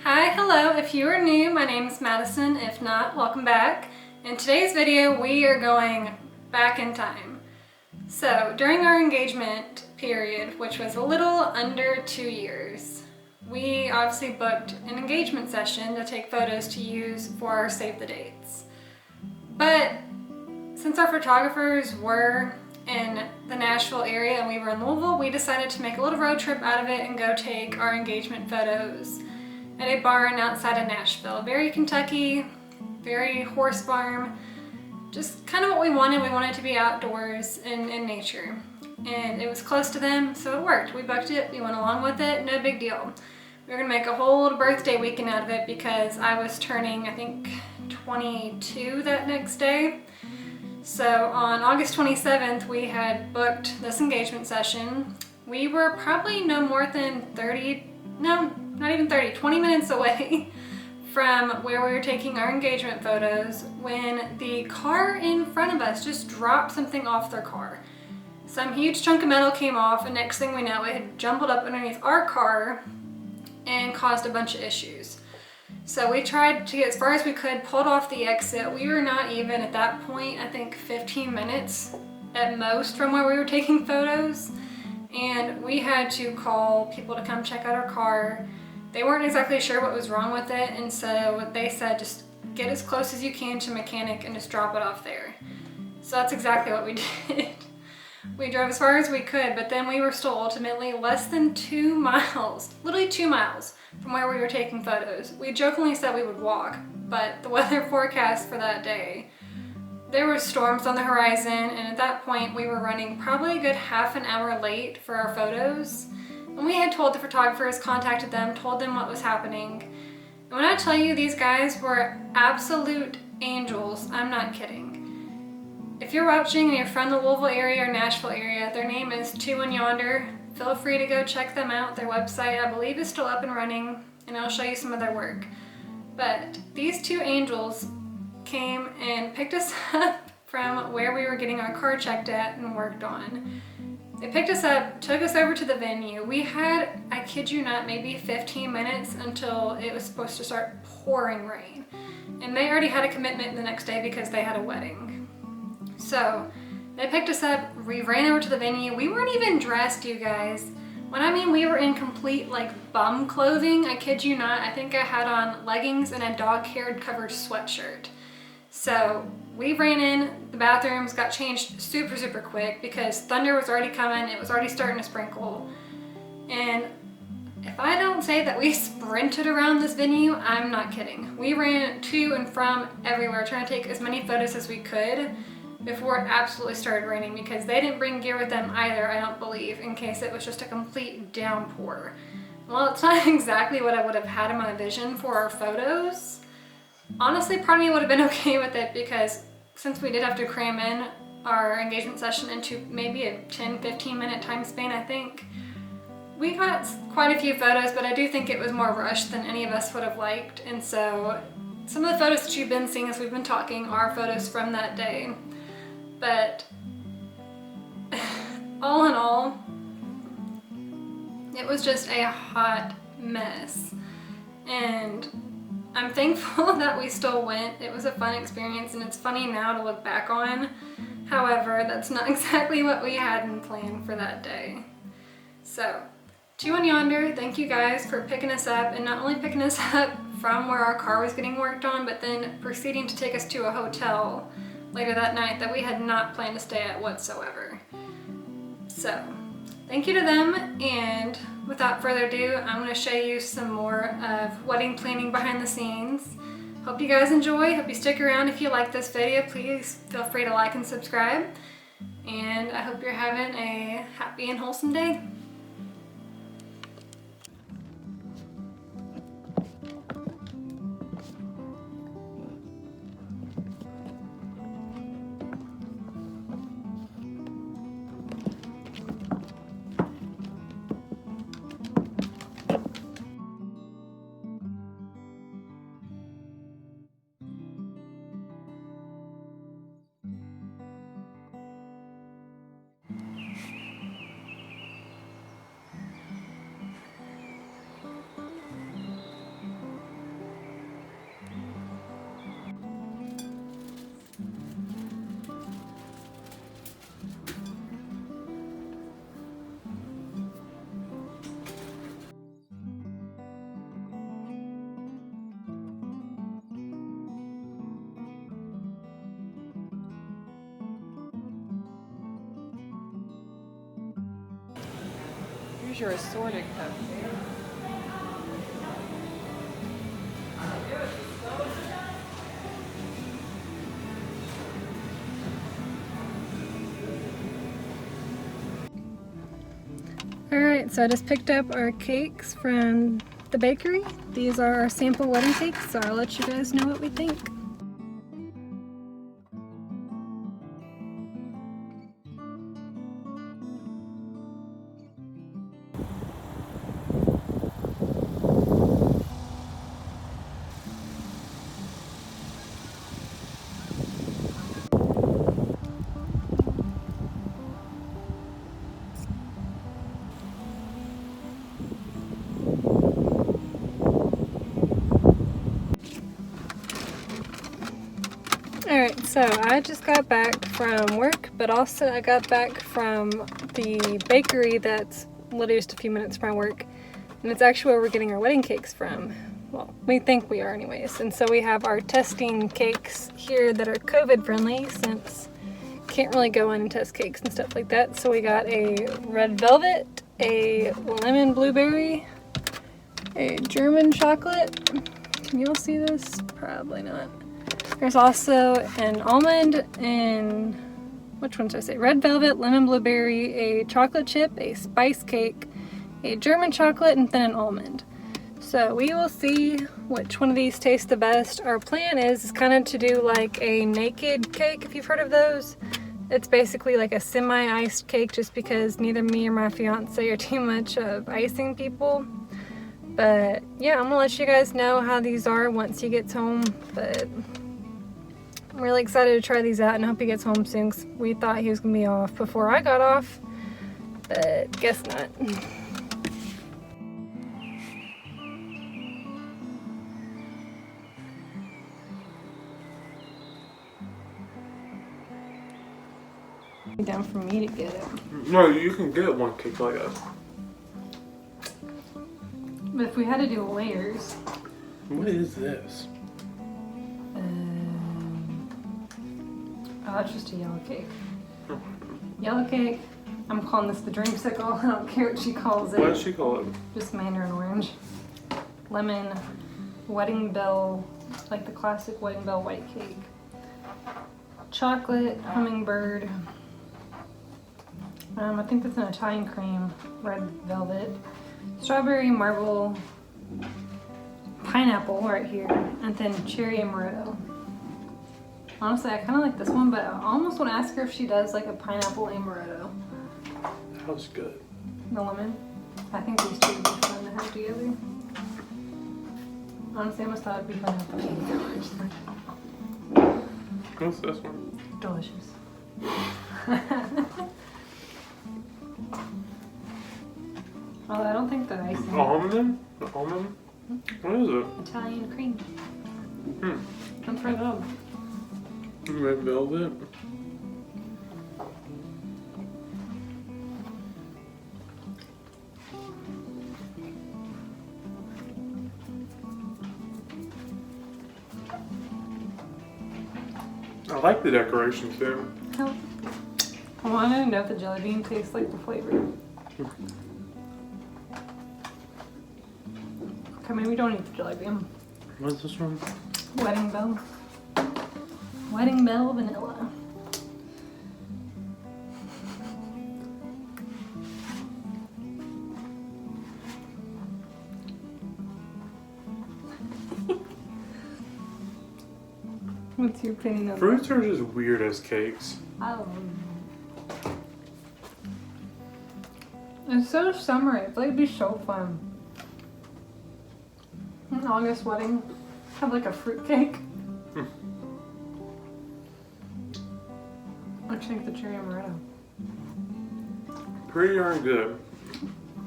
Hi, hello. If you are new, my name is Madison. If not, welcome back. In today's video, we are going back in time. So during our engagement period, which was a little under 2 years, we obviously booked an engagement session to take photos to use for our save the dates. But since our photographers were in the Nashville area and we were in Louisville, we decided to make a little road trip out of it and go take our engagement photos at a barn outside of Nashville. Very Kentucky, very horse farm, just kind of what we wanted. We wanted to be outdoors in nature. And it was close to them, so it worked. We booked it, we went along with it, no big deal. We were gonna make a whole birthday weekend out of it because I was turning, I think, 22 that next day. So on August 27th, we had booked this engagement session. We were probably no more than 20 minutes away from where we were taking our engagement photos when the car in front of us just dropped something off their car. Some huge chunk of metal came off, and next thing we know, it had jumbled up underneath our car and caused a bunch of issues. So we tried to get as far as we could, pulled off the exit. We were not even at that point, I think 15 minutes at most from where we were taking photos. And we had to call people to come check out our car. They weren't exactly sure what was wrong with it, and so they said just get as close as you can to a mechanic and just drop it off there. So that's exactly what we did. We drove as far as we could, but then we were still ultimately less than 2 miles, literally 2 miles from where we were taking photos. We jokingly said we would walk, but the weather forecast for that day, there were storms on the horizon, and at that point we were running probably a good half an hour late for our photos. And we had told the photographers, contacted them, told them what was happening. And when I tell you these guys were absolute angels, I'm not kidding. If you're watching and you're from the Louisville area or Nashville area, their name is Two and Yonder. Feel free to go check them out. Their website, I believe, is still up and running, and I'll show you some of their work. But these two angels came and picked us up from where we were getting our car checked at and worked on. They picked us up, took us over to the venue. We had, I kid you not, maybe 15 minutes until it was supposed to start pouring rain. And they already had a commitment the next day because they had a wedding. So they picked us up, we ran over to the venue. We weren't even dressed, you guys. When I mean we were in complete bum clothing, I kid you not. I think I had on leggings and a dog hair covered sweatshirt. So we ran in the bathrooms, got changed super quick because thunder was already coming. It was already starting to sprinkle. And if I don't say that we sprinted around this venue, I'm not kidding. We ran to and from everywhere trying to take as many photos as we could before it absolutely started raining, because they didn't bring gear with them either, I don't believe, in case it was just a complete downpour. Well, it's not exactly what I would have had in my vision for our photos. Honestly, part of me would have been okay with it, because since we did have to cram in our engagement session into maybe a 10-15 minute time span, I think, we got quite a few photos, but I do think it was more rushed than any of us would have liked. And so some of the photos that you've been seeing as we've been talking are photos from that day. But all in all, it was just a hot mess. And I'm thankful that we still went. It was a fun experience, and it's funny now to look back on. However, that's not exactly what we had in plan for that day. So, Two and Yonder, thank you guys for picking us up, and not only picking us up from where our car was getting worked on, but then proceeding to take us to a hotel later that night that we had not planned to stay at whatsoever. So, thank you to them, and without further ado, I'm going to show you some more of wedding planning behind the scenes. Hope you guys enjoy. Hope you stick around. If you like this video, please feel free to like and subscribe. And I hope you're having a happy and wholesome day. your assorted cupcake. Alright, so I just picked up our cakes from the bakery. These are our sample wedding cakes, so I'll let you guys know what we think. Alright, so I just got back from work, but also I got back from the bakery that's literally just a few minutes from my work. And it's actually where we're getting our wedding cakes from. Well, we think we are anyways. And so we have our testing cakes here that are COVID friendly since can't really go in and test cakes and stuff like that. So we got a red velvet, a lemon blueberry, a German chocolate. Can you all see this? Probably not. There's also an almond and, which one should I say? Red velvet, lemon blueberry, a chocolate chip, a spice cake, a German chocolate, and then an almond. So we will see which one of these tastes the best. Our plan is kind of to do like a naked cake, if you've heard of those. It's basically like a semi-iced cake just because neither me or my fiance are too much of icing people. But yeah, I'm gonna let you guys know how these are once he gets home. But I'm really excited to try these out and hope he gets home soon because we thought he was gonna be off before I got off, but guess not. Down for me to get it. No, you can get one cake like that. But if we had to do layers. What is this? Oh, it's just a yellow cake. Yellow cake. I'm calling this the dreamsicle. I don't care what she calls it. What does she call it? Just mandarin orange. Lemon, wedding bell, like the classic wedding bell white cake. Chocolate, hummingbird. I think that's an Italian cream, red velvet. Strawberry, marble, pineapple right here, and then cherry amaretto. Honestly, I kind of like this one, but I almost want to ask her if she does like a pineapple amaretto. That was good. The lemon. I think these two would be fun to have together. Honestly, I almost thought it'd be pineapple. What's this one? Delicious. Although I don't think the icing. Almond? The almond? What is it? Italian cream. Hmm. That's pretty good. Red velvet? I like the decoration too. Oh. I want to know if the jelly bean tastes like the flavor. Okay, maybe we don't eat the jelly bean. What's this one? Wedding bell. Wedding bell vanilla. What's your opinion on Fruits are just weird as cakes. Oh. It's so summery. I feel like it'd be so fun. An August wedding. Have like a fruit cake. What do you think of the cherry amaretto? Pretty darn good.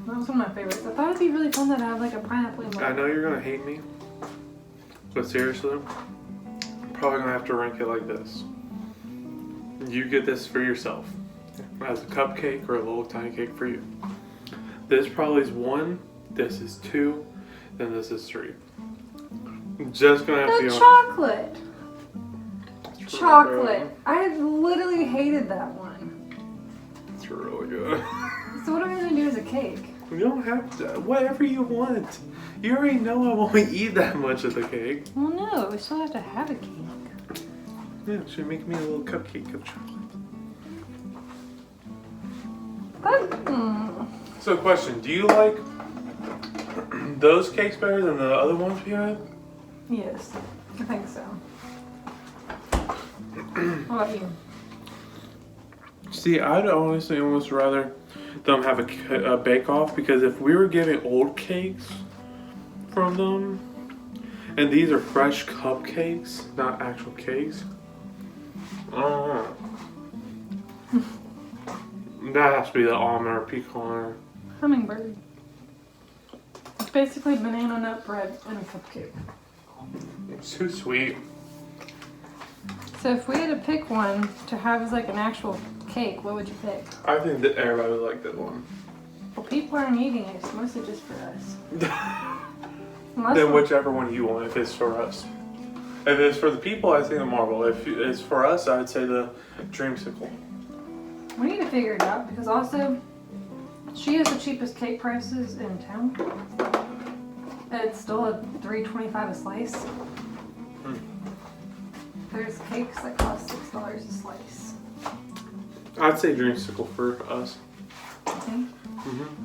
That was one of my favorites. I thought it'd be really fun to have like a pineapple amaretto. I know you're gonna hate me, but seriously, I'm probably gonna have to rank it like this. You get this for yourself as a cupcake or a little tiny cake for you. This probably is 1, this is 2, then this is 3. I'm just gonna have to be The on chocolate! Chocolate! I literally hated that one. It's really good. So what are we gonna do as a cake? You don't have to. Whatever you want. You already know I won't eat that much of the cake. Well, no, we still have to have a cake. Yeah, should make me a little cupcake of chocolate. So, question: do you like those cakes better than the other ones we had? Yes, I think so. What about you? See, I'd honestly almost rather them have a bake-off, because if we were getting old cakes from them, and these are fresh cupcakes, not actual cakes, that has to be the almond or pecan. Hummingbird. It's basically banana nut bread and a cupcake. It's too sweet. So if we had to pick one to have as like an actual cake, what would you pick? I think that everybody would like that one. Well, people aren't eating it. It's mostly just for us. Then whichever one you want, if it's for us. If it's for the people, I think the marble. If it's for us, I'd say the dreamsicle. We need to figure it out, because also she has the cheapest cake prices in town. And it's still a $3.25 a slice. There's cakes that cost $6 a slice. I'd say dreamsicle for us. Okay. Mm-hmm.